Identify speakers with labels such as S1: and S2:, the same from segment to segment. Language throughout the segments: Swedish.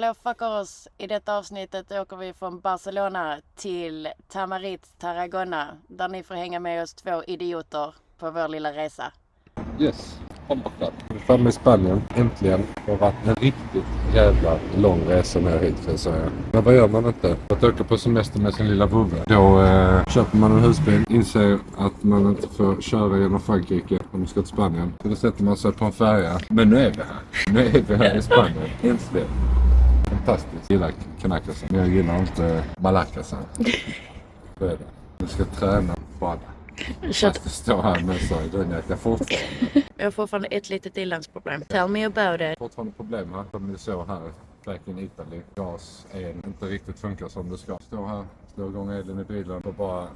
S1: Hej och fuckar oss. I detta avsnittet åker vi från Barcelona till Tamarit, Tarragona. Där ni får hänga med oss 2 idioter på vår lilla resa.
S2: Yes, hoppas. Vi är framme i Spanien, äntligen. Det har varit en riktigt jävla lång resa ner hit, kan jag säga. Men vad gör man inte? Att åka på semester med sin lilla vovve. Då köper man en husbil, inser att man inte får köra genom Frankrike om man ska till Spanien. Så då sätter man sig på en färja. Men nu är vi här. Nu är vi här i Spanien, äntligen. Fantastiskt. Jag gillar Canacas, men jag gillar inte Malaccasen. Så är det. Jag ska träna bara. Jag står här med så jag fortfarande.
S1: Jag har fortfarande ett litet inlandsproblem. Tell me about it.
S2: Fortfarande problem här, som ni såg här. Back in Italy. Gas inte riktigt funkar som det ska. Står här, slår igång elen i bilen och bara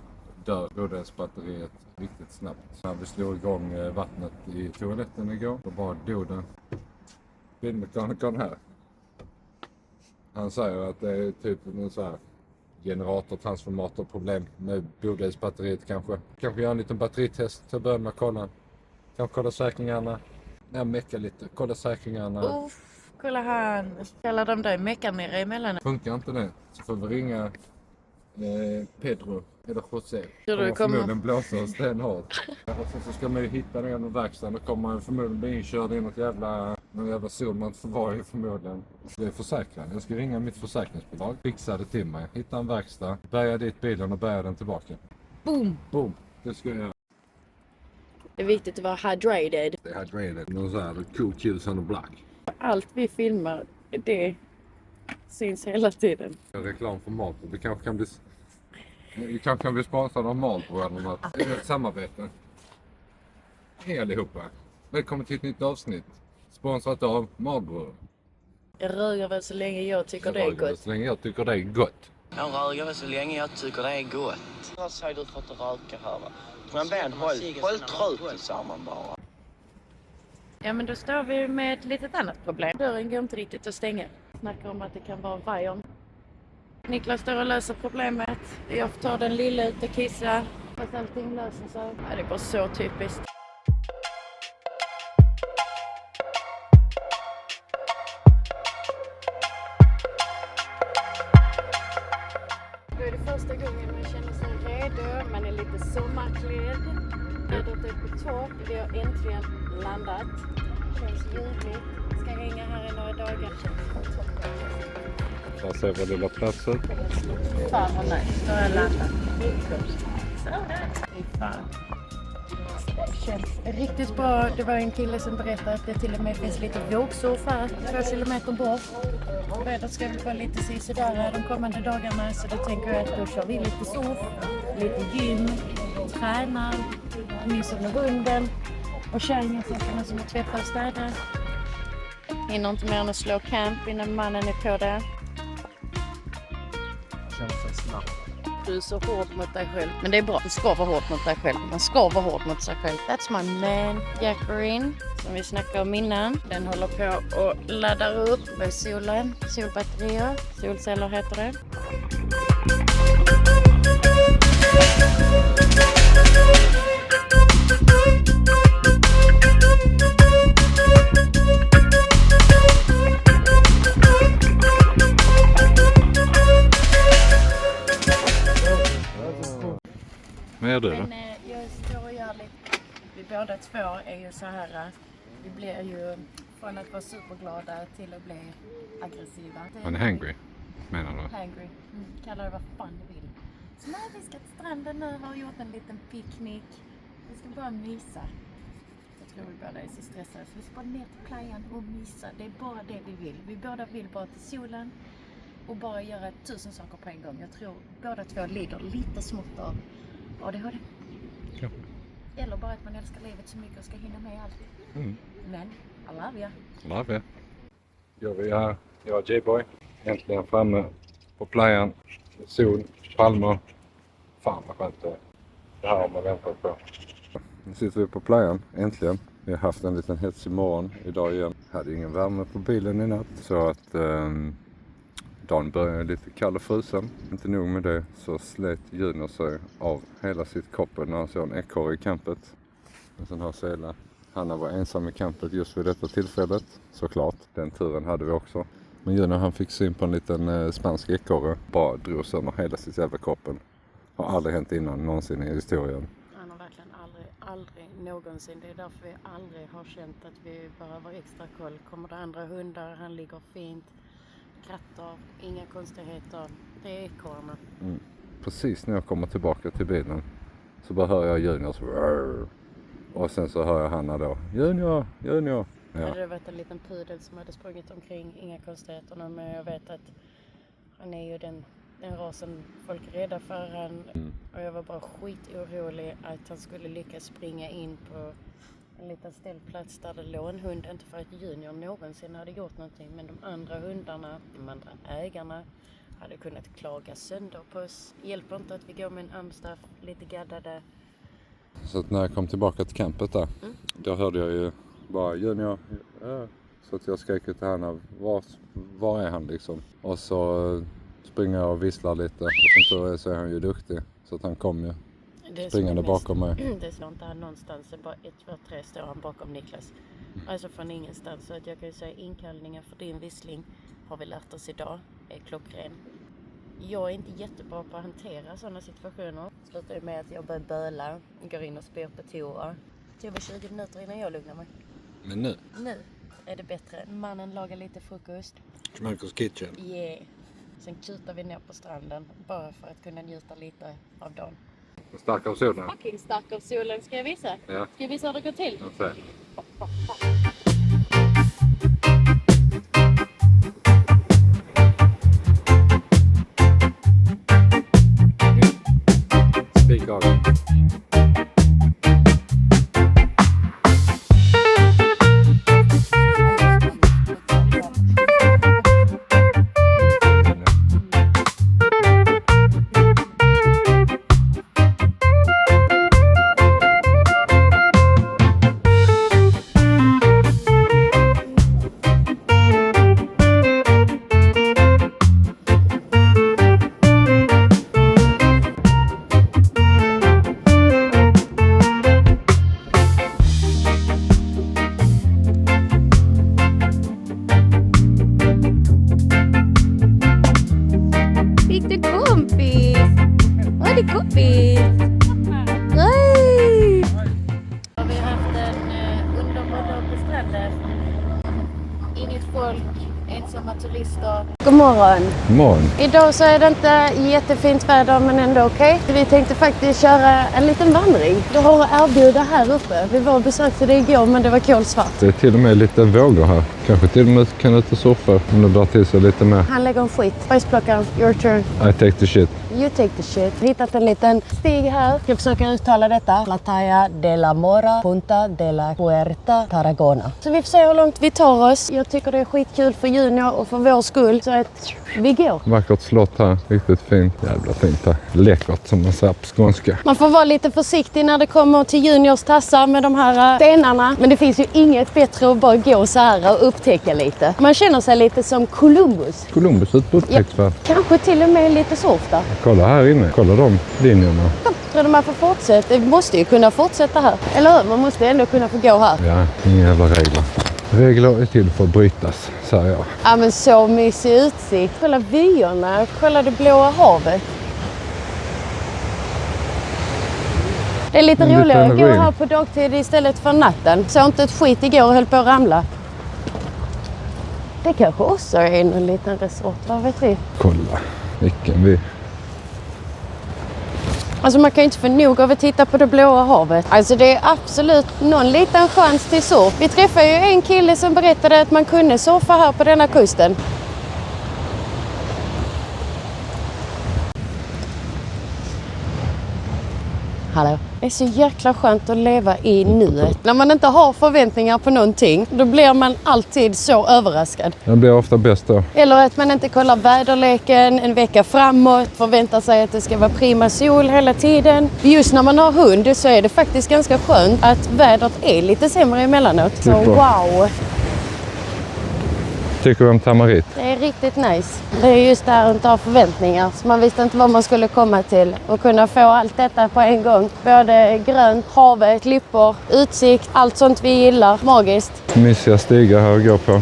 S2: dör rodelsbatteriet riktigt snabbt. När vi slog igång vattnet i toaletten igår, då bara dog den. Bilmekanikern här. Han säger att det är typ en så här generator-transformatorproblem med bodelsbatteriet kanske. Kanske göra en liten batteritest till att börja med att kolla. Kanske kolla säkringarna. Ja, mecka lite. Kolla säkringarna.
S1: Kolla han. Kallar de dig meckamera emellan?
S2: Funkar inte det så får vi ringa Pedro eller José.
S1: Du kommer
S2: förmodligen blåsa oss stenhårt. Och sen så ska man ju hitta den och verkstaden och kommer man förmodligen bli inkörd i någon jävla sol man inte får vara i förmodligen. Det är försäkran. Jag ska ringa mitt försäkringsbolag. Fixa det till mig. Hitta en verkstad. Bärga dit bilen och bärga den tillbaka.
S1: Boom!
S2: Boom. Det ska jag göra.
S1: Det är viktigt att vara hydrated.
S2: Det är hydrated. Någon sån här cool kills on the block.
S1: Allt vi filmar, det syns hela tiden.
S2: Reklam för Marlboro. Vi kanske kan bli sponsrade av Marlboro eller något. Det är ett samarbete. Hej allihopa. Välkommen till ett nytt avsnitt. Sponsrat av Marlboro.
S1: Jag röger väl så länge jag tycker det är gott.
S2: Så länge jag tycker det är gott.
S3: Jag röger väl så länge jag tycker det är gott. Vad säger du för att röka här va? Men Ben, håll truten samman bara.
S1: Ja, men då står vi med ett litet annat problem. Dörren går inte riktigt att stänga. Snackar om att det kan vara vajern. Niklas står och löser problemet. Jag får ta den lilla ut och kissa. Fast allting löser sig. Ja, det är bara så typiskt. Då är det första gången man känner sig redo. Man är lite sommarklädd. Vädret är på topp. Vi har äntligen landat. Känns ljuvligt. Ska hänga här i några dagar.
S2: Jag ser vår lilla platser.
S1: Fan vad nice. Då har jag landat. Så där. Fy fan. Det känns riktigt bra. Det var en kille som berättade att det till och med finns lite vågsurf här 2 kilometer bort. Vädret ska väl vara lite sådär här de kommande dagarna. Så då tänker jag att då kör vi lite surf, lite gym, tränar, myser med hunden och tjejerna som är tvättar och städar. Hinner inte mer än att slå camp innan mannen är på det.
S2: Känns så snabbt.
S1: Du är så hård mot dig själv. Men det är bra. Du ska vara hård mot dig själv. Man ska vara hård mot sig själv. That's my man, Jacqueline. Som vi snackade om innan. Den håller på och laddar upp med solen. Solbatterier. Solceller heter det.
S2: Vad är det då?
S1: Men jag står och gör lite. Vi båda två är ju så här. Vi blir ju från att vara superglada till att bli aggressiva.
S2: Man är hangry, menar du?
S1: Hangry. Kalla det vad fan du vill. Så när vi ska till stranden nu har gjort en liten picknick. Vi ska bara mysa. Jag tror vi båda är så stressade. Så vi ska bara ner till playan och mysa. Det är bara det vi vill. Vi båda vill bara till solen. Och bara göra 1000 saker på en gång. Jag tror båda två lider lite smått av ADHD.
S2: Ja.
S1: Eller bara att man älskar livet så mycket och ska hinna med allt. Men, I love you.
S2: Love it. Gör vi här. Jag och J-Boy. Äntligen framme på playan. Sol, palmer. Fan vad skönt det är. Det här har man väntat på. Nu sitter vi på playan. Äntligen. Vi har haft en liten hetsig morgon idag igen. Hade ingen värme på bilen i natt. Så att dagen började lite kall och frusen. Inte nog med det så slet Junior sig av hela sitt koppel när han såg en ekorre i campet. En sån här sela. Hanna var ensam i campet just vid detta tillfället. Såklart. Den turen hade vi också. Men Junior han fick syn på en liten spansk ekorre. Bara drog sönder hela sitt jävla kroppen. Har aldrig hänt innan någonsin i historien.
S1: Han har verkligen aldrig någonsin. Det är därför vi aldrig har känt att vi behöver extra koll. Kommer det andra hundar, han ligger fint. Katter, inga konstigheter. Det är ekorrarna.
S2: Precis när jag kommer tillbaka till bilen så bara hör jag Juniors rrr. Och sen så hör jag Hanna då. Junior. Ja.
S1: Hade det varit en liten pudel som hade sprungit omkring, inga konstigheter. Men jag vet att han är ju den rasen folk är rädda för. Och jag var bara skitorolig att han skulle lyckas springa in på en liten ställplats där det låg en hund. Inte för att Junior någonsin hade gjort någonting. Men de andra hundarna, de andra ägarna hade kunnat klaga sönder på oss. Hjälper inte att vi går med en amstaff, lite gaddade.
S2: Så att när jag kom tillbaka till campet där, då hörde jag ju bara Junior. Så att jag skrek ut till Hanna, var är han liksom? Och så springer jag och visslar lite. Och som tur är så är han ju duktig. Så att han kom ju springande bakom mig.
S1: Det slår inte han någonstans. Bara 1, 2, 3 står han bakom Niklas. Alltså från ingenstans. Så att jag kan ju säga inkallningen för din vissling har vi lärt oss idag. Är klockren. Jag är inte jättebra på att hantera sådana situationer. Slutar ju med att jag börjar böla. Går in och spyr på toa. Det var 20 minuter innan jag lugnar mig.
S2: Men nu?
S1: Nu är det bättre. Mannen lagar lite frukost.
S2: Marcos Kitchen.
S1: Yeah. Sen kutar vi ner på stranden. Bara för att kunna njuta lite av dagen.
S2: Stark av solen.
S1: Fucking stark av solen. Ska jag visa?
S2: Ja.
S1: Ska jag visa hur det går till?
S2: Jag ser. Speak on.
S1: Ensamma turister.
S4: God morgon.
S2: God morgon.
S4: Idag så är det inte jättefint väder men ändå okej. Vi tänkte faktiskt köra en liten vandring. Du har att erbjuda här uppe. Vi var och besökte det igår men det var kolsvart.
S2: Det är till och med lite vågor här. Kanske till och med kan ut och surfa om det drar till sig lite mer.
S4: Han lägger en skit. Bajsplockaren, your turn.
S2: I take the shit.
S4: You take the shit. Hittat en liten stig här. Jag försöker uttala detta. Playa de la Mora, Punta de la Puerta, Tarragona. Så vi får se hur långt vi tar oss. Jag tycker det är skitkul för Junior och för vår skull. Så att vi går.
S2: Vackert slott här. Riktigt fint. Jävla fint här. Läckert som man säger på skånska.
S4: Man får vara lite försiktig när det kommer till Juniors tassar med de här stenarna. Men det finns ju inget bättre att bara gå så här och upptäcka lite. Man känner sig lite som Columbus.
S2: Columbus ut på upptäcktsfärd.
S4: Kanske till och med lite surf.
S2: Kolla här inne. Kolla de linjerna.
S4: Tror du man får fortsätta? Det måste ju kunna fortsätta här. Eller hur? Man måste ändå kunna få gå här.
S2: Ja, inga jävla regler. Regler är till för att brytas, säger jag.
S4: Ja, men så mysig utsikt. Kolla vyerna. Kolla det blåa havet. Det är lite roligare att gå här på dagtid istället för natten. Så inte ett skit igår och höll på att ramla. Det kanske också är en liten resort, vad vet vi?
S2: Kolla, vilken vi.
S4: Alltså man kan ju inte få nog av att titta på det blåa havet. Alltså det är absolut någon liten chans till surf. Vi träffade ju en kille som berättade att man kunde surfa här på denna kusten. Hallå. Det är så jäkla skönt att leva i nuet. När man inte har förväntningar på någonting, då blir man alltid så överraskad.
S2: Det blir ofta bäst då.
S4: Eller att man inte kollar väderleken en vecka framåt, förväntar sig att det ska vara prima sol hela tiden. Just när man har hund så är det faktiskt ganska skönt att vädret är lite sämre emellanåt. Så wow!
S2: Tycker du om Tamarit?
S4: Det är riktigt nice. Det är just där att inte ha förväntningar. Så man visste inte vad man skulle komma till. Och kunna få allt detta på en gång. Både grönt, havet, klippor, utsikt, allt sånt vi gillar. Magiskt.
S2: Mysiga stigar här att gå på.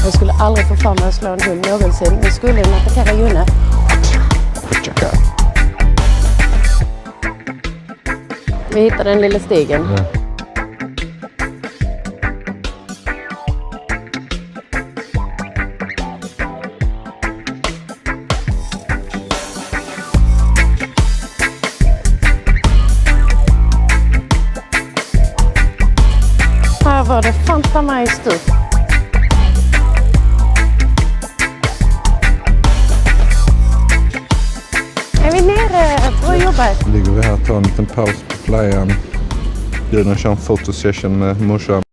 S4: Jag skulle aldrig få för mig att slå en hund någonsin. Nu skulle den attackera June. Vi hittade den lilla stigen.
S2: Ja.
S4: Här var det fanta mig stup. Är vi nere på jobbet?
S2: Ligger vi här, tar en liten paus på playan. Juna kör en fotosession med morsan.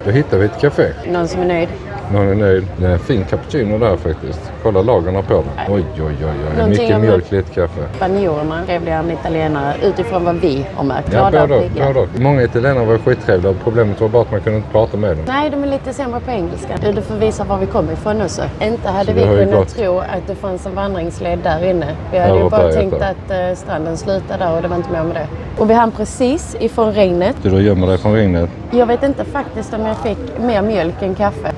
S2: Då hittar vi ett café.
S4: Någon som är nöjd.
S2: Någon är nöjd. Det är en fin cappuccino där faktiskt. Kolla lagarna på den. Oj, oj, oj, oj.
S4: Någonting
S2: Mycket
S4: om-
S2: mjölk, lite kaffe.
S4: Spanjorerna, trevliga italienare, utifrån vad vi har märkt.
S2: Ja,
S4: Glada och
S2: både
S4: pigga.
S2: och. Många italienare var skittrevliga. Problemet var bara att man kunde inte prata med dem.
S4: Nej, de är lite sämre på engelska. Du får visa var vi kommer ifrån också. Inte hade
S2: Så
S4: vi
S2: det har ju
S4: kunnat
S2: gått.
S4: tro att det fanns en vandringsled där inne. Vi hade
S2: Ja,
S4: ju
S2: och
S4: bara
S2: berget
S4: tänkt
S2: där.
S4: att stranden slutar där och det var inte mer med det. Och vi hann precis ifrån regnet.
S2: Du gömmer dig från regnet.
S4: Jag vet inte faktiskt om jag fick mer mjölk än kaffe.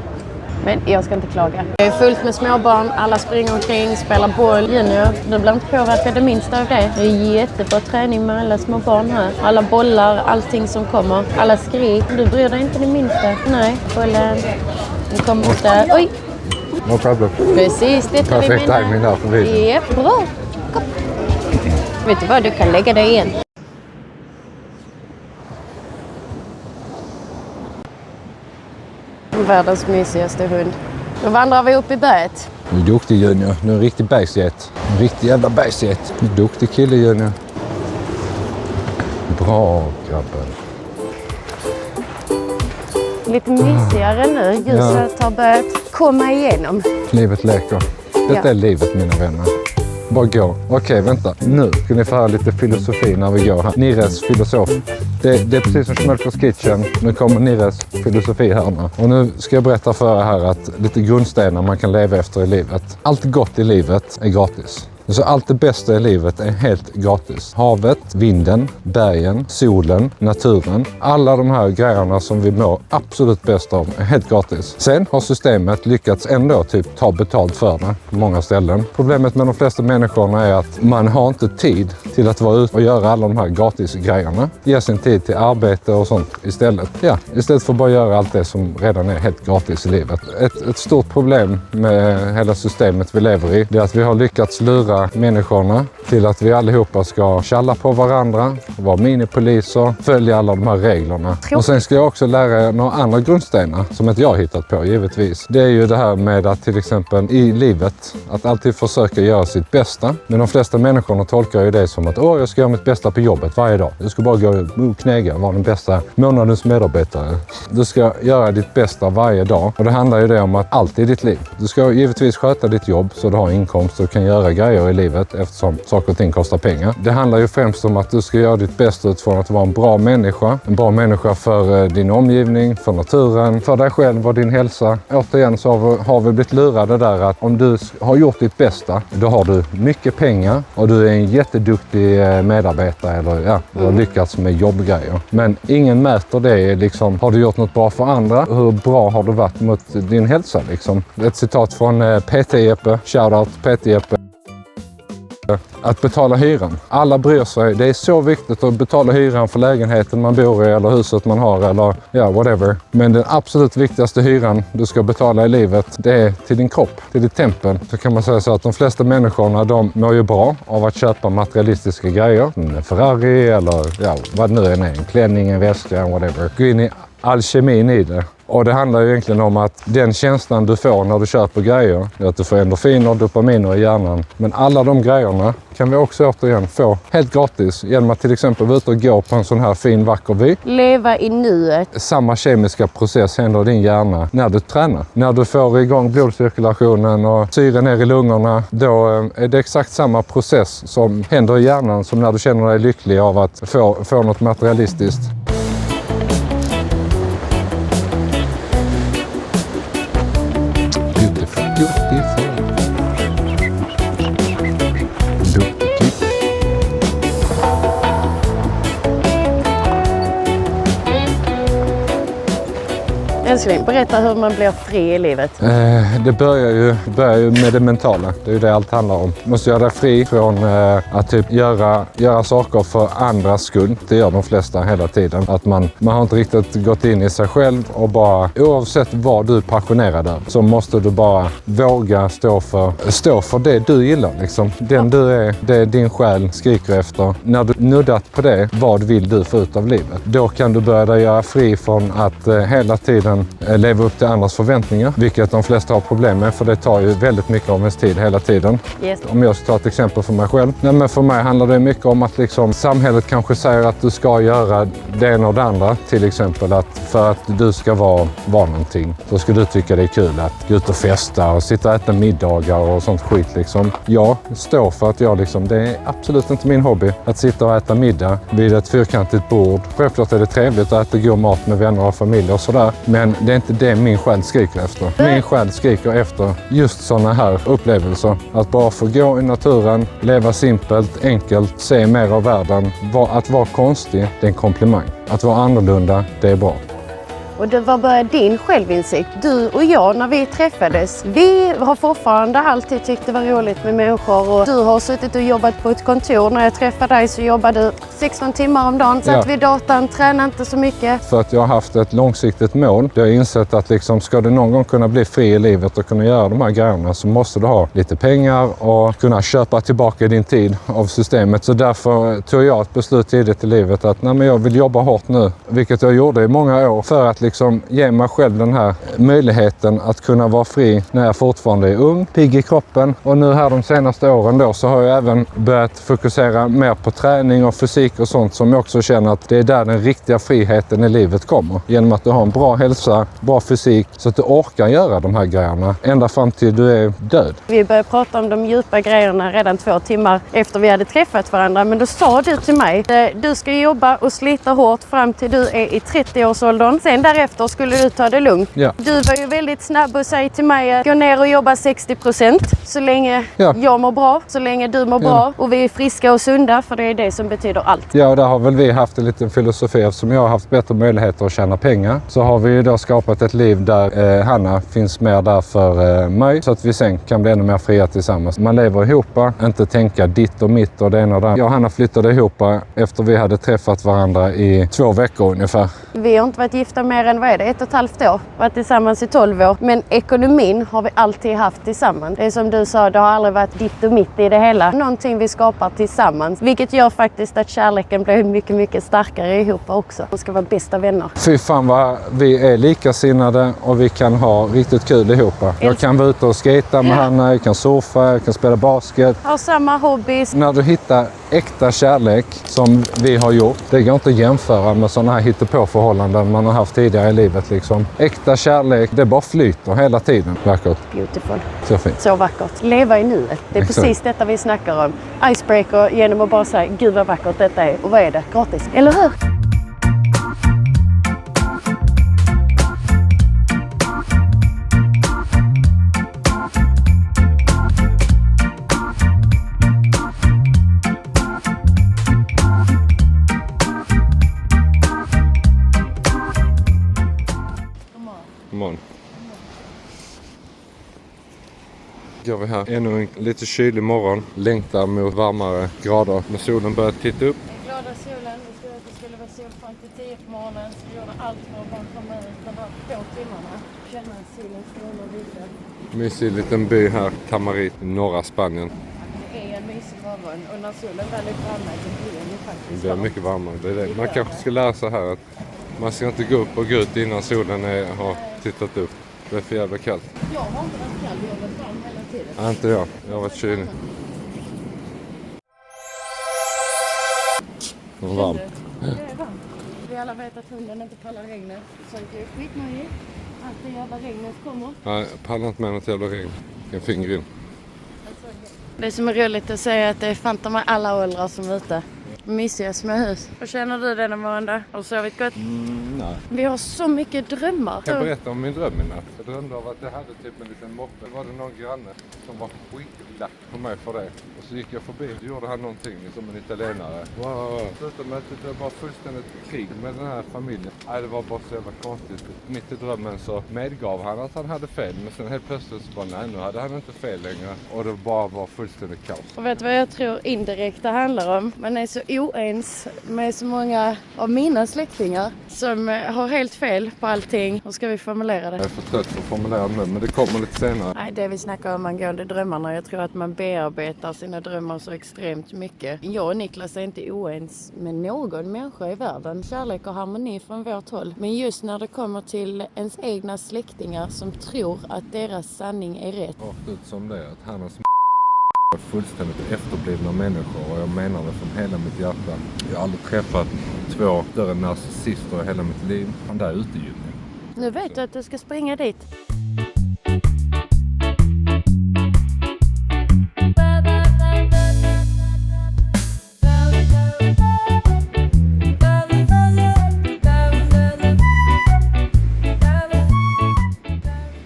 S4: Men jag ska inte klaga. Det är fullt med småbarn, alla springer omkring, spelar boll. Junior, du blir inte påverkad det minsta av det. Det är jättebra träning med alla små barn här. Alla bollar, allting som kommer. Alla skrik. Du bryr dig inte det minsta. Nej, bollen. Den kommer där. Oj!
S2: No problem.
S4: Precis, det tar vi
S2: Perfekt
S4: med.
S2: timing där för videon.
S4: Japp, bra. Kom. Vet du vad, du kan lägga dig igen. Världens mysigaste hund. Då vandrar vi upp i berget.
S2: Du är duktig Junior. Du är en riktig bergsget. En riktig jävla bergsget. Du är en duktig kille Junior. Bra grabben.
S4: Lite mysigare nu. Ljuset har börjat komma igenom.
S2: Livet leker. Detta
S4: Ja.
S2: är livet mina vänner. Bara gå. Okej, vänta. Nu ska ni få höra lite filosofi när vi går här. Nires filosof. Det är precis som Schmelkers Kitchen. Nu kommer Nires filosofi här nu. Och nu ska jag berätta för er här att lite grundstenar man kan leva efter i livet. Allt gott i livet är gratis. Så allt det bästa i livet är helt gratis. Havet, vinden, bergen, solen, naturen. Alla de här grejerna som vi mår absolut bäst av är helt gratis. Sen har systemet lyckats ändå typ ta betalt för det på många ställen. Problemet med de flesta människorna är att man har inte tid till att vara ute och göra alla de här gratis grejerna. Ge sin tid till arbete och sånt istället. Ja, istället för att bara göra allt det som redan är helt gratis i livet. Ett stort problem med hela systemet vi lever i är att vi har lyckats lura människorna till att vi allihopa ska tjalla på varandra, vara minipoliser, följa alla de här reglerna. Och sen ska jag också lära er några andra grundstenar som inte jag har hittat på givetvis. Det är ju det här med att till exempel i livet att alltid försöka göra sitt bästa. Men de flesta människorna tolkar ju det som att jag ska göra mitt bästa på jobbet varje dag. Du ska bara gå och knäga, vara den bästa månadens medarbetare. Du ska göra ditt bästa varje dag. Och det handlar ju det om att allt i ditt liv. Du ska givetvis sköta ditt jobb så du har inkomst och kan göra grejer i livet eftersom saker och ting kostar pengar. Det handlar ju främst om att du ska göra ditt bästa utifrån att vara en bra människa. En bra människa för din omgivning, för naturen, för dig själv och din hälsa. Återigen så har vi blivit lurade där att om du har gjort ditt bästa, då har du mycket pengar och du är en jätteduktig medarbetare eller du har lyckats med jobbgrejer. Men ingen mäter det liksom, har du gjort något bra för andra? Hur bra har du varit mot din hälsa liksom? Ett citat från PT-Jeppe, shoutout PT-Jeppe. Att betala hyran. Alla bryr sig. Det är så viktigt att betala hyran för lägenheten man bor i eller huset man har eller whatever. Men den absolut viktigaste hyran du ska betala i livet, det är till din kropp, till ditt tempel. Så kan man säga så att de flesta människorna, de mår ju bra av att köpa materialistiska grejer. En Ferrari eller vad nu än är. En klänning, en väska, whatever. Gå in i alkemin i det. Och det handlar ju egentligen om att den känslan du får när du köper grejer är att du får endorfiner och dopaminer i hjärnan. Men alla de grejerna kan vi också återigen få helt gratis genom att till exempel vara ute och gå på en sån här fin vacker vy.
S4: Leva i nuet.
S2: Samma kemiska process händer i din hjärna när du tränar. När du får igång blodcirkulationen och syre ner i lungorna, då är det exakt samma process som händer i hjärnan som när du känner dig lycklig av att få något materialistiskt.
S4: Älskling, berätta hur man blir fri i livet.
S2: Det börjar ju med det mentala. Det är ju det allt handlar om. Du måste göra dig fri från att typ göra saker för andras skull. Det gör de flesta hela tiden. Att man har inte riktigt gått in i sig själv och bara, oavsett vad du är passionerad över, så måste du bara våga stå för det du gillar. Liksom. Den du är, det är din själ skriker efter. När du nuddat på det, vad vill du få ut av livet? Då kan du börja göra fri från att hela tiden leva upp till andras förväntningar, vilket de flesta har problem med, för det tar ju väldigt mycket av ens tid hela tiden.
S4: Yes.
S2: Om jag ska ta ett exempel för mig själv. Nej, men för mig handlar det mycket om att liksom, samhället kanske säger att du ska göra det ena och det andra. Till exempel att för att du ska vara någonting, så ska du tycka det är kul att gå ut och festa och sitta och äta middagar och sånt skit. Liksom. Jag står för att det är absolut inte min hobby att sitta och äta middag vid ett fyrkantigt bord. Självklart är det trevligt att äta god mat med vänner och familj och sådär. Men det är inte det min själ skriker efter. Min själ skriker efter just sådana här upplevelser. Att bara få gå i naturen, leva simpelt, enkelt, se mer av världen. Att vara konstig, det är en komplimang. Att vara annorlunda, det är bra.
S4: Och det var bara din självinsikt. Du och jag, när vi träffades, vi har fortfarande alltid tyckt det var roligt med människor. Och du har suttit och jobbat på ett kontor. När jag träffade dig så jobbade du 16 timmar om dagen. Satt vid datorn, tränade inte så mycket.
S2: För att jag har haft ett långsiktigt mål. Jag har insett att ska du någon gång kunna bli fri i livet och kunna göra de här grejerna, så måste du ha lite pengar och kunna köpa tillbaka din tid av systemet. Så därför tog jag ett beslut tidigt i livet att jag vill jobba hårt nu. Vilket jag gjorde i många år för att ge mig själv den här möjligheten att kunna vara fri när jag fortfarande är ung, pigg i kroppen. Och nu här de senaste åren då, så har jag även börjat fokusera mer på träning och fysik och sånt, som jag också känner att det är där den riktiga friheten i livet kommer. Genom att du har en bra hälsa, bra fysik, så att du orkar göra de här grejerna ända fram till du är död.
S4: Vi började prata om de djupa grejerna redan 2 timmar efter vi hade träffat varandra. Men då sa du till mig, du ska jobba och slita hårt fram till du är i 30-årsåldern. Sen därefter skulle du ta det lugnt.
S2: Ja.
S4: Du var ju väldigt snabb och säga till mig att gå ner och jobba 60% så länge jag mår bra, så länge du mår bra och vi är friska och sunda, för det är det som betyder allt.
S2: Ja, och där har väl vi haft en liten filosofi. Eftersom jag har haft bättre möjligheter att tjäna pengar, så har vi då skapat ett liv där Hanna finns mer där för mig, så att vi sen kan bli ännu mer fria tillsammans. Man lever ihop, inte tänka ditt och mitt och det ena och det. Jag och Hanna flyttade ihop efter vi hade träffat varandra i 2 veckor ungefär. Vi
S4: har inte varit gifta mer än 1,5 år. Varit tillsammans i 12 år. Men ekonomin har vi alltid haft tillsammans. Det är som du sa, det har aldrig varit ditt och mitt i det hela. Någonting vi skapar tillsammans. Vilket gör faktiskt att kärleken blir mycket, mycket starkare ihop också. Vi ska vara bästa vänner.
S2: Fy fan vad vi är likasinnade och vi kan ha riktigt kul ihop. Jag kan vara ute och skata med Hanna, jag kan surfa, jag kan spela basket.
S4: Ha samma hobbys.
S2: När du hittar äkta kärlek som vi har gjort, det går inte att jämföra med sådana här hittepåförhållanden man har haft tidigare i livet. Äkta kärlek, det bara flyter hela tiden. Vackert.
S4: Beautiful.
S2: Så fint.
S4: Så vackert. Leva i nuet. Det är precis detta vi snackar om. Icebreaker genom att bara säga, gud vad vackert detta är. Och vad är det? Gratis. Eller hur?
S2: Går vi här. Ännu en lite kylig morgon. Längtar mot varmare grader. När solen börjar titta upp.
S1: Glada solen. Vi skulle att det skulle vara sol fram till 10 på morgonen. Så vi gjorde allt för att bara komma ut de här 2 timmarna. Känna solen stråla lite.
S2: Mysig liten by här. Tamarit, norra Spanien.
S1: Det är en mysig morgon. Och när solen väl är framme så blir det faktiskt
S2: Det är mycket varmare. Det är det. Man kanske ska lära sig här att man ska inte gå upp och gå ut innan solen har tittat upp. Det är för jävla kallt.
S1: Jag har inte varit kall, jag har varit varm hela tiden.
S2: Ja, inte jag. Jag har varit kylig. Det var varmt.
S1: Det är varmt. Vi alla vet att hunden inte pallar regnet. Så det är skitnöjigt att det jävla regnet kommer.
S2: Nej, jag pallar inte med något jävla regn. En fin grill.
S4: Det som är roligt att säga är att det är fanta med alla åldrar som är ute.
S1: mysiga småhus. Vad känner du denna måndag? Har du sovit gott?
S2: Nej.
S1: Vi har så mycket drömmar.
S2: Jag berättade om min dröm i natt. Jag drömde av att jag hade typ en liten moppe. Var det någon granne som var skitlack på mig för det. Och så gick jag förbi. Då gjorde han någonting som en italienare. Wow. Slutade med att det var fullständigt krig med den här familjen. Nej, det var bara så jävla konstigt. Mitt i drömmen så medgav han att han hade fel. Men sen helt plötsligt så bara nej, nu hade han inte fel längre. Och det bara var fullständigt kaos.
S1: Och vet du vad jag tror indirekt det handlar om? Man är så oens med så många av mina släktingar som har helt fel på allting. Hur ska vi formulera det?
S2: Jag är för trött för att formulera nu, men det kommer lite senare.
S1: Nej, det vi snackar om angående drömmarna. Jag tror att man bearbetar sina drömmar så extremt mycket. Jag och Niklas är inte oens med någon människa i världen. Kärlek och harmoni från vårt håll. Men just när det kommer till ens egna släktingar som tror att deras sanning är rätt.
S2: Rakt ut som det att han är fullständigt efterblivna människor och jag menar det från hela mitt hjärta. Jag har aldrig träffat 2 större narcissister i hela mitt liv. Han där ute ju.
S1: Nu vet du att du ska springa dit.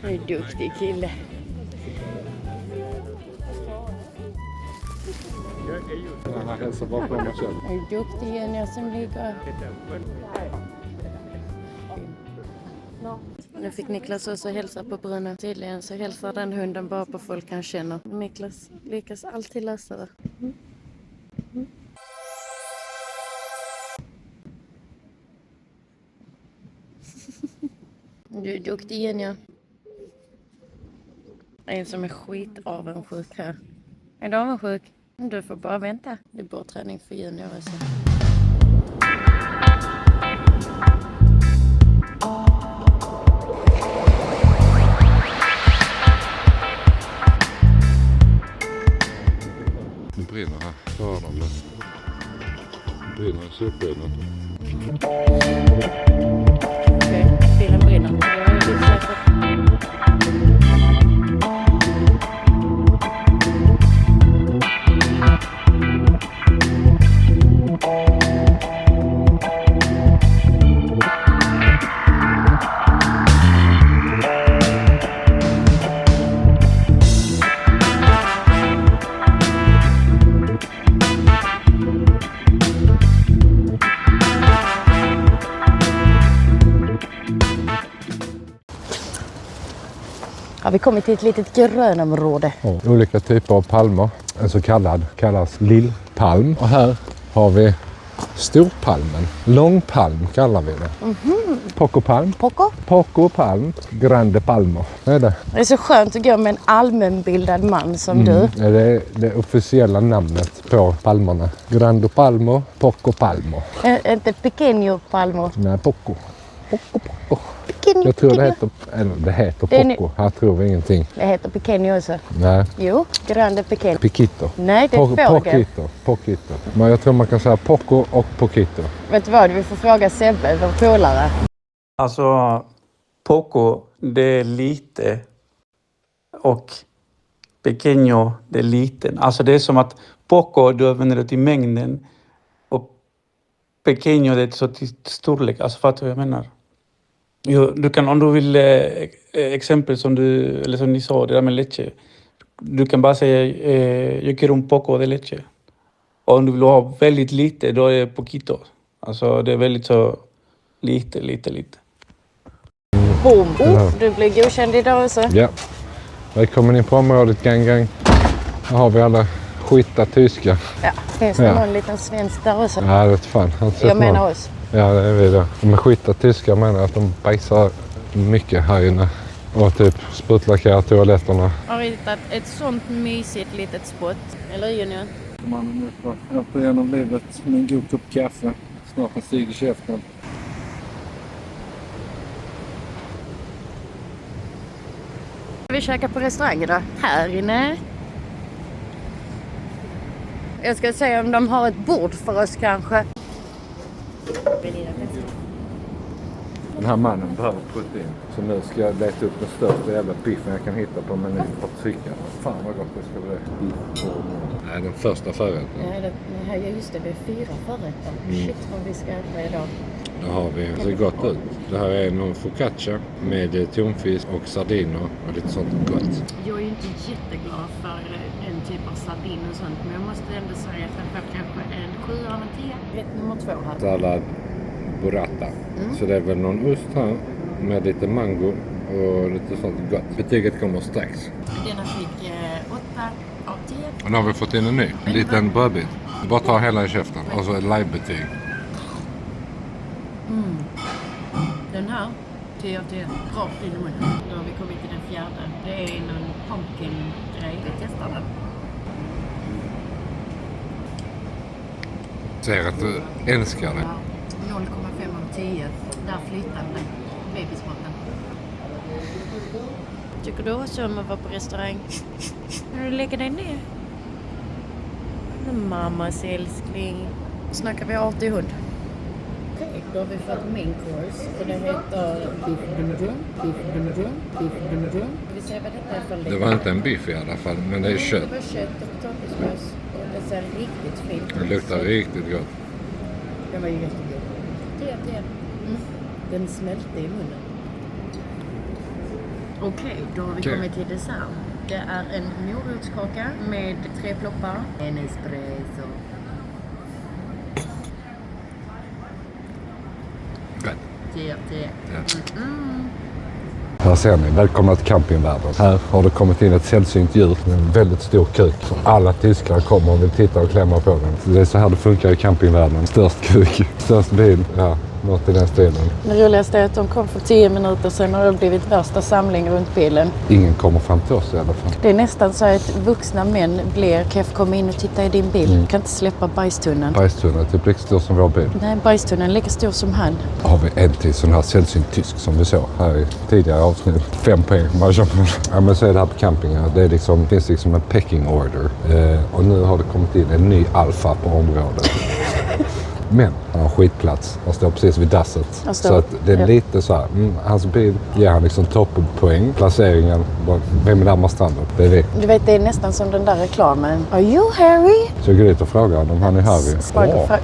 S1: Du är duktig kille.
S2: Han hälsar bara på mig själv.
S1: Du är duktig Jenny som ligger. Nu fick Niklas också hälsa på Bruna. Tydligen så hälsar den hunden bara på folk han känner. Niklas lyckas alltid lösa det. Du är duktig Jenny. En som är skitavundsjuk här. Är du avundsjuk? Du får bara vänta. Det är bordträning för junior alltså.
S2: Det brinner här. Klarar de det? Det brinner i sopbilen.
S1: Okej, bilen brinner. Jag är lite säker. Har vi kommit till ett litet grönområde.
S2: Olika typer av palmer. En så kallad kallas lillpalm. Och här har vi storpalmen. Långpalm kallar vi det. Pocopalm. Pocopalm. Grande palmer. Vad är det?
S1: Det är så skönt att gå med en allmänbildad man som du.
S2: Det är det officiella namnet på palmerna. Grande palmo, Pocopalmo.
S1: Inte pequeño palmo.
S2: Nej, Poco. Poco.
S1: Pequeño,
S2: Jag tror
S1: pequeño.
S2: det heter Poco. Här tror vi ingenting.
S1: Det heter pequeño också.
S2: Nej.
S1: Jo, grande pequeño.
S2: Piquito.
S1: Nej, det är fågel.
S2: Poquito. Men jag tror man kan säga Poco och Poquito.
S1: Vet du vad? Vi får fråga Sebbe, vår polare.
S5: Alltså, poco, det är lite. Och pequeño, det är liten. Alltså det är som att poco, du använder det till mängden. Och pequeño, det är så till storlek. Alltså fattar du vad jag menar? Jo, du kan, om du vill exempel som ni sa, det där med leche. Du kan bara säga, jag quiero un poco de leche. Och om du vill ha väldigt lite, då är det poquito. Alltså det är väldigt så lite.
S1: Boom. Du blir godkänd idag också.
S2: Ja. Välkommen in på området, gang. Här har vi alla skita tyskar.
S1: Ja, finns det någon liten svensk där också?
S2: Ja, det är fan.
S1: Jag menar oss.
S2: Ja, det är vi då. De är skita tyskar menar att de bajsar mycket här inne. Och typ sprutlackerar toaletterna.
S1: Har hittat ett sånt mysigt litet spot. Eller Junior?
S6: Mannen nu får återigenom livet med en god kopp kaffe. Snart en cigg i käften.
S1: Vi käkar på restaurang idag. Här inne. Jag ska se om de har ett bord för oss kanske.
S2: Den här mannen behöver protein. Så nu ska jag leta upp den största jävla biffen jag kan hitta på menyn och trycka. Fan vad gott det ska bli. Biff och... Nej, den första förrätten.
S1: Ja, just det. Det är 4 förrätter. Shit vad vi ska äta idag.
S2: Då har vi, det ser gott ut. Det här är någon focaccia med tonfisk och sardiner och lite sånt gott.
S1: Jag är ju inte jätteglad för en typ av sardin och sånt. Men jag måste ändå säga att jag får kanske en 7 av en 10. Rätt nummer 2 här.
S2: Sallad burrata. Så det är väl någon ost här med lite mango och lite sånt gott. Betyget kommer strax.
S1: Denna fick 8 av 10.
S2: Och nu har vi fått in en ny. En liten brödbit. Bara ta hela i käften. Och så ett live-betyg.
S1: Den här 10 av 10. Rakt in i munnen. Då har vi kommit till den 4:e. Det är någon pumpkin-grej. Vi testar den.
S2: Ser att du älskar det.
S1: Ja, 0,5 av 10. Där flytande. Babysmaten. Tycker du också om att vara på restaurang? När du lägger dig ner? Mammas älskling. Snackar vi 80-100. Okej, då har vi fått main course. Och det heter beef dum-dum, beef dum-dum, beef dum-dum. Vi ser vad detta är för
S2: Det var inte en biff i alla fall, men det är kött.
S1: Det var kött och potatismos. Och det ser riktigt fint ut.
S2: Det luktar riktigt gott.
S1: Den var ju jättegod. 10 av 10. Den smälte i munnen. Okej, då har vi kommit till dessert. Det är en morotskaka med 3 ploppar. En espresso.
S2: Gott.
S1: 10 av 10.
S2: Ja. Här ser ni, välkomna till campingvärlden. Här har det kommit in ett sällsynt djur med en väldigt stor kuk. Så alla tyskar kommer och vill titta och klämma på den. Så det är så här det funkar i campingvärlden. Störst kuk, störst bil, ja, något i den stilen.
S1: Det roligaste är att de kom för 10 minuter sedan och det har blivit värsta samling runt bilen.
S2: Ingen kommer fram till oss i alla fall.
S1: Det är nästan så att vuxna män blir, kan jag få komma in och titta i din bil? Du kan inte släppa bajstunneln.
S2: Bajstunneln är typ lika stor som vår bil.
S1: Nej, bajstunneln är lika stor som han.
S2: Har vi en till sån här sällsynt tysk som vi såg här i tidigare avsnitt. 5 poäng. Ja, men så är det här på campingen. Det är liksom, finns liksom en pecking order. Och nu har det kommit in en ny alfa på området. Men han har skitplats. Han står precis vid dasset. Så att det är lite så här. Hans bil ger han liksom topppoäng. Placeringen, vem är närmast stranden? Det är vi.
S1: Du vet, det är nästan som den där reklamen. Are you Harry?
S2: Så jag går dit och frågar om han är Harry.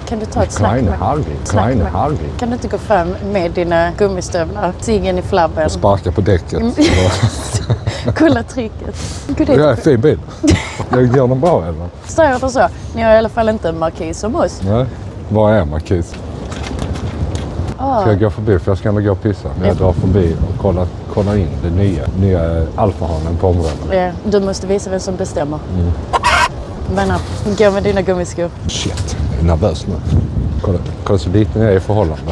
S1: Kan du ta ett snack med
S2: Harry.
S1: Kan du inte gå fram med dina gummistövlar, ciggen i flabben?
S2: Och sparka på däcket.
S1: Kolla trycket.
S2: Det är en fin bil. Jag gör den bra eller?
S1: Säger det så? Ni har i alla fall inte en markis som oss.
S2: Nej. Var är markis? Ska jag gå förbi? För jag ska ändå gå och pissa. Men jag drar förbi och kollar in det nya alfahanen på området.
S1: Ja, du måste visa vem som bestämmer. Vänner, gå med dina gummiskor.
S2: Shit, jag är nervös nu. Kolla så liten jag är i förhållande.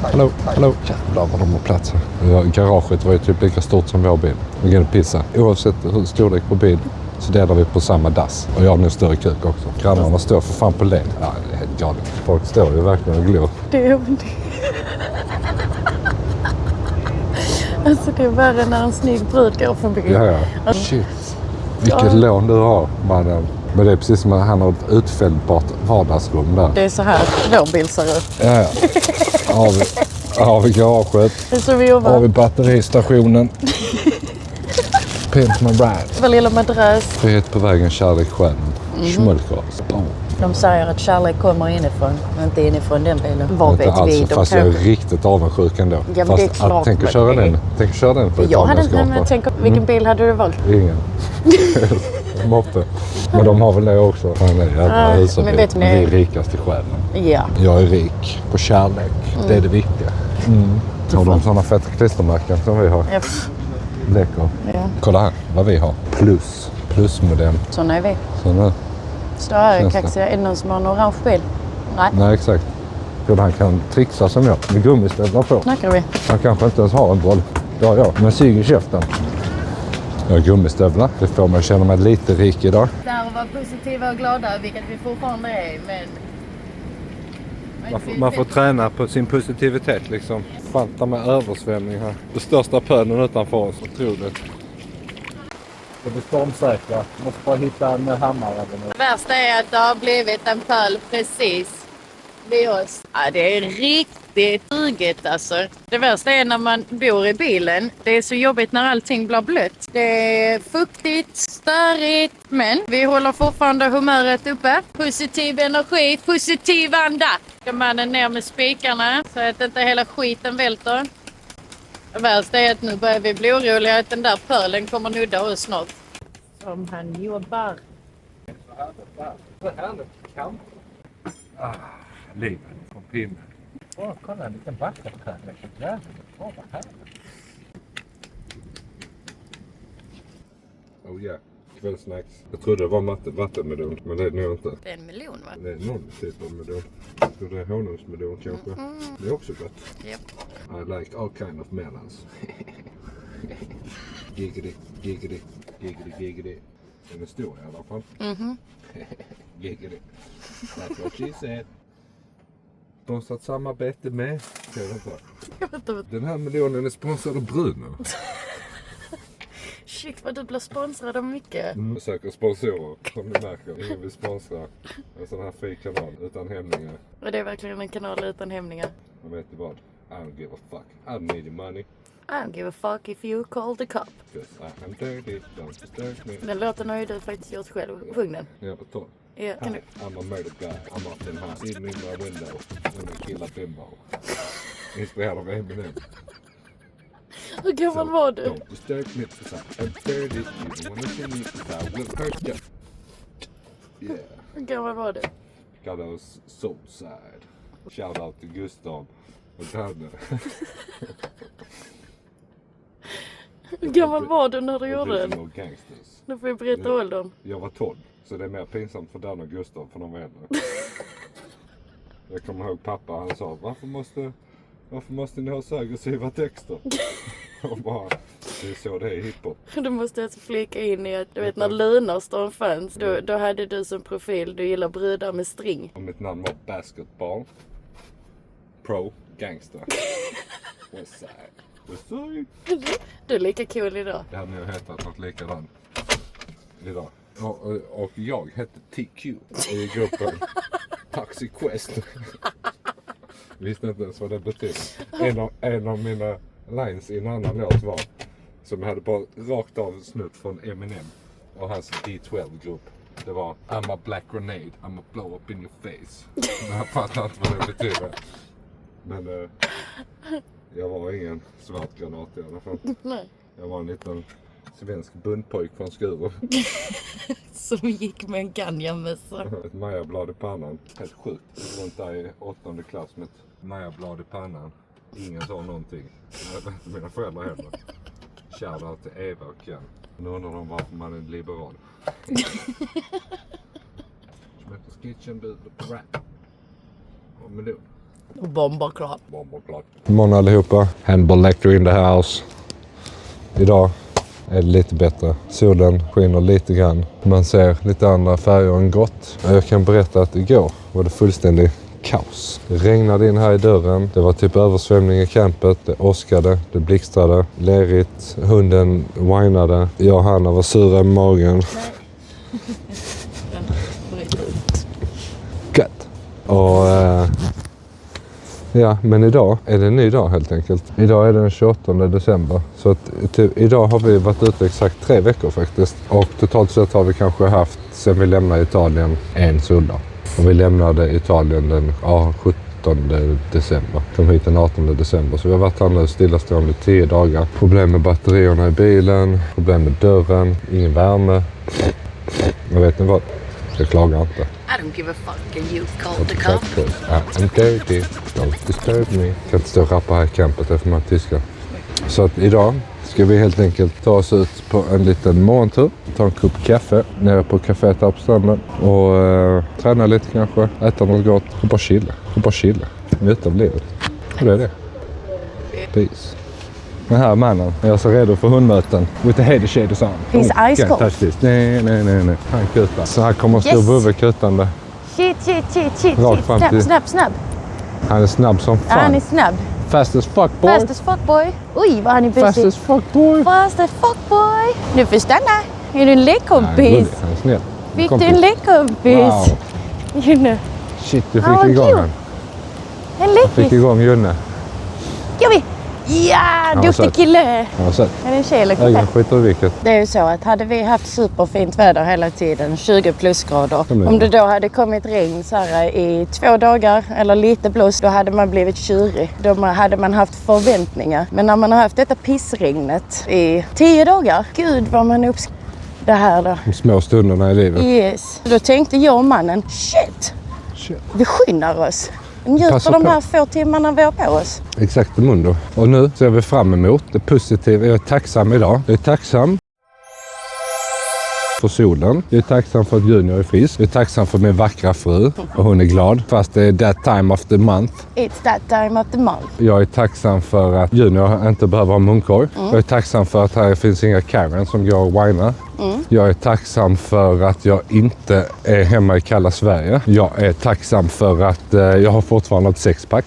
S2: Hallå. Jävlar vad de har plats här. Garaget var ju typ lika stort som vår bil. Vi går och pissa. Oavsett hur storlek på bil så delar vi på samma dass. Och jag har nu större kuk också. Grannarna står för fan på led. Ja, det är helt galet. Folk står ju verkligen och glor.
S1: Det är alltså det är värre när en snygg brud går förbi.
S2: Ja. Shit. Vilket lån du har, mannen. Men det är precis som att han har ett utfällbart vardagsrum där.
S1: Det är så här vår bil ser ut.
S2: Ja. Har vi garaget. Har vi batteristationen. Pimp my ride.
S1: Vår lilla madrass.
S2: Frihet på vägen, kärlek själv. Smulkras.
S1: De säger att kärlek kommer inifrån, men inte inifrån den bilen. Vad vet vi?
S2: Fast jag är riktigt avundsjuk ändå.
S1: Ja, men det är klart.
S2: Tänk att köra den på
S1: jag hade inte, men tänk vilken bil hade du valt?
S2: Ingen. Moppe. Men de har väl det också. Han är jävla husabil. Vi är rikast i själen.
S1: Ja.
S2: Jag är rik på kärlek. Det är det viktiga. Har de sådana feta klistermärken som vi har?
S1: Ja.
S2: Läcker.
S1: Ja.
S2: Kolla här vad vi har. Plusmodell.
S1: Såna är vi.
S2: Så nu.
S1: Så här kaxiga. Är det någon som har en orange bil?
S2: Nej, exakt. För han kan trixa som jag med gummistövlar på.
S1: Snackar vi?
S2: Han kanske inte ens har en boll. Det har jag. Men sig i käften. Jag har gummistövlar. Det får mig att känna mig lite rik idag.
S1: Där var positiva och glada, vilket vi fortfarande är, men...
S2: Man får träna på sin positivitet liksom. Fanta med översvämning här. Det största pölen utanför oss, otroligt. Det blir stormsäkra. Måste bara hitta en hammare.
S1: Det värsta är att det har blivit en pöl precis vid oss. Ja, det är riktigt suget alltså. Det värsta är när man bor i bilen. Det är så jobbigt när allting blir blött. Det är fuktigt, störigt, men vi håller fortfarande humöret uppe. Positiv energi, positiv anda. Ska mannen ner med spikarna så att inte hela skiten välter. Det värsta är att nu börjar vi bli oroliga att den där pölen kommer nudda oss snart. Som han jobbar.
S2: Så härligt kamp. Livet från pinnen. Kolla en liten vattenpärla. Vad härligt. Oh yeah, kvällsnacks. Jag trodde det var vattenmelon, men det är det nog inte.
S1: Det är en melon, va?
S2: Det är någon typ av melon. Jag tror det är honungsmelon kanske. Det är också gott.
S1: Yep.
S2: I like all kind of melons. Giggity, giggity, giggity, giggity. Den är stor i alla fall. Giggity. That's what she said. Sponsrat samarbete med. Den här melonen är sponsrad av Bruno.
S1: Shit vad du blir sponsrad av mycket.
S2: Jag söker sponsorer som ni märker. Ingen vill sponsra en sån här fri kanal utan hämningar.
S1: Och det är verkligen en kanal utan hämningar.
S2: Men vet du vad? I don't give a fuck. I don't need your money.
S1: I don't give a fuck if you call the cop.
S2: Because I am dirty, don't disturb me.
S1: Den låten har ju du faktiskt gjort själv. Sjung den.
S2: Jag var 12.
S1: Ja, kan du?
S2: I'm a murder guy. I'm up in house. See me in my window. When I kill a bimbo. Inspirerad av Eminem.
S1: Hur gammal var du?
S2: Don't disturb me because I'm dirty. You don't wanna see me because I will hurt you. Yeah.
S1: Hur gammal var du?
S2: God, I was Soulside. Shout out till Gustav och Danne.
S1: Hur gammal var du när du gjorde den?
S2: Original Gangsters.
S1: Nu får vi berätta åldern.
S2: Jag var 12, så det är mer pinsamt för Danne och Gustav för de var äldre. Jag kommer ihåg pappa, han sa varför måste ni ha så aggressiva texter? Och bara, det är så det är hiphop.
S1: Du måste alltså flika in i att, du vet när Lunarstorm fanns, då hade du som profil, du gillar brudar med string.
S2: Och mitt namn var Basketball. Pro Gangster. Westside. Westside.
S1: Du är lika cool idag.
S2: Det hade nog hetat något likadant idag. Och jag hette TQ i gruppen Taxi Quest. Visste inte ens vad det betyder. En av mina lines i en annan låt var, som jag hade bara rakt av snutt från Eminem och hans D12-grupp. Det var I'm a black grenade, I'm a blow up in your face. Men jag fattar inte vad det betyder. Men jag var ingen svart granat i alla fall.
S1: Nej.
S2: Jag var en liten svensk bundpojk från Skurup.
S1: Som gick med en ganjamössa.
S2: Ett majablad i pannan. Helt sjukt. Runt där i 8:e klass med ett majablad i pannan. Ingen sa någonting. Jag vet inte mina föräldrar heller. Shoutout till Eva och Ken. Nu undrar de varför man är liberal. Schmetters Kitchen bjuder på rap. Och melon.
S1: Och bomberklart.
S2: Bomberklart. God morgon allihopa. Handball lecture in the house. Idag är det lite bättre. Solen skiner lite grann. Man ser lite andra färger än grått. Jag kan berätta att igår var det fullständigt kaos. Det regnade in här i dörren. Det var typ översvämning i campet. Det åskade, det blixtrade, lerigt. Hunden whinade. Jag och Hanna var sura i magen. Gött. Och ja, men idag är det en ny dag helt enkelt. Idag är det den 28 december. Så att, idag har vi varit ute exakt 3 veckor faktiskt. Och totalt sett har vi kanske haft, sen vi lämnade Italien, en soldag. Och vi lämnade Italien den 17 december. Kom hit den 18 december. Så vi har varit här nu stillastående 10 dagar. Problem med batterierna i bilen. Problem med dörren. Ingen värme. Jag vet inte vad. Jag klagar inte.
S1: I don't give a fuck and you call the cop.
S2: I'm dirty. Don't disturb me. Jag kan inte stå och rappa här i campet efter man tyskar. Så att idag ska vi helt enkelt ta oss ut på en liten morgontur. Ta en kopp kaffe nere på kaféet här på stranden. Och träna lite kanske. Äta något gott. Och bara chilla. Njuta av livet. Och det är det. Peace. Den här mannen är så redo för hundmöten. With the head shaders on.
S4: He's ice cold.
S2: Touch this. Nej. Han kutar. Så här kommer en stor vovve kutande.
S4: Shit.
S2: Rakt fram till-
S4: Snabb.
S2: Han är snabb som fan.
S4: Han är snabb.
S2: Fast as fuck boy.
S4: Fast as fuck boy. Oj, vad han är
S2: Fast
S4: busy.
S2: as fuck boy.
S4: Fast as fuck boy. Du får stanna. Är du en
S2: Han är
S4: lekkompis?
S2: gullig, han är snäll.
S4: Fick du
S2: Kompis.
S4: en lekkompis?
S2: Wow.
S4: You know.
S2: Shit, du
S4: How
S2: fick igång
S4: cute.
S2: han.
S4: En
S2: Fick
S4: lekis.
S2: igång Junne.
S4: Gör vi! Ja,
S2: var
S4: duktig
S2: söt.
S4: kille!
S2: Ja, så.
S4: Är det en tjej eller kille?
S2: Ägaren skiter i vilket.
S4: Det är ju så att hade vi haft superfint väder hela tiden, 20 plusgrader,
S2: blir
S4: om
S2: det.
S4: det då hade kommit regn så här i 2 dagar eller lite blåst, då hade man blivit tjurig. Då hade man haft förväntningar. Men när man har haft detta pissregnet i 10 dagar, gud vad man uppskattar det här då.
S2: De små stunderna i livet.
S4: Yes. Då tänkte jag och mannen, shit, vi skyndar oss. Njuter
S2: Passa
S4: de
S2: på.
S4: här få timmarna vi har på oss.
S2: Exakt mundo. Och nu ser vi fram emot det positiva. Jag är tacksam idag. Jag är tacksam för solen. Jag är tacksam för att Junior är frisk. Jag är tacksam för min vackra fru. Och hon är glad. Fast det är that time of the month.
S4: It's that time of the month.
S2: Jag är tacksam för att Junior inte behöver ha munkorg. Jag är tacksam för att här finns inga Karen som går och whinar. Jag är tacksam för att jag inte är hemma i kalla Sverige. Jag är tacksam för att jag har fortfarande ett sexpack.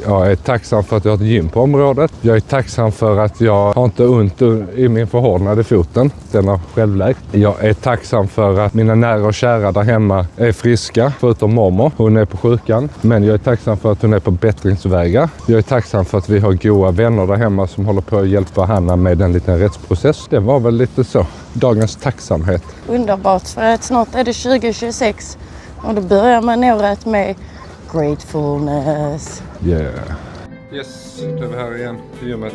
S2: Jag är tacksam för att jag har ett gym på området. Jag är tacksam för att jag har inte ont i min förhårdnade foten. Den har självläkt. Jag är tacksam för att mina nära och kära där hemma är friska. Förutom mormor. Hon är på sjukan. Men jag är tacksam för att hon är på bättringsvägar. Jag är tacksam för att vi har goda vänner där hemma som håller på att hjälpa Hanna med en liten rättsprocess. Det var väl lite så. Dagens tacksamhet.
S4: Underbart, för att snart är det 2026 och då börjar man året med gratefulness.
S2: Yeah. Yes, då är vi här igen i gymmet.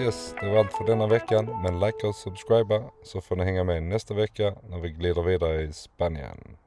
S2: Yes, det var allt för denna veckan. Men like och subscriba så får ni hänga med nästa vecka när vi glider vidare i Spanien.